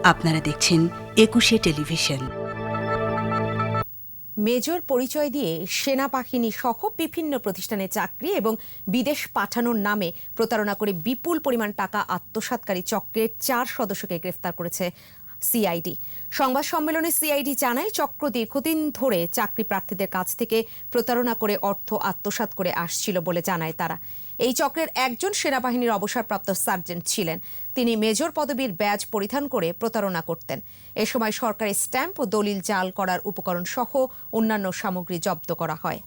আপনারা দেখছেন ২১শে টেলিভিশন। মেজর পরিচয় দিয়ে সেনাবাহিনী সহ বিভিন্ন প্রতিষ্ঠানে চাকরি এবং বিদেশ পাঠানোর নামে প্রতারণা করে বিপুল পরিমাণ টাকা আত্মসাৎকারী চক্রের ৪ সদস্যকে গ্রেফতার করেছে সিআইডি। সংবাদ সম্মেলনে সিআইডি জানায়, চক্র দীর্ঘদিন ধরে চাকরি প্রার্থীদের কাছ থেকে প্রতারণা করে অর্থ আত্মসাৎ করে আসছিল বলে জানায় তারা। এই চক্রের একজন সেনাবাহিনীর অবসরপ্রাপ্ত সার্জেন্ট ছিলেন। তিনি মেজর পদবীর ব্যাজ পরিধান করে প্রতারণা করতেন। এ সময় সরকারি স্ট্যাম্প ও দলিল জাল করার উপকরণ সহ অন্যান্য সামগ্রী জব্দ করা হয়।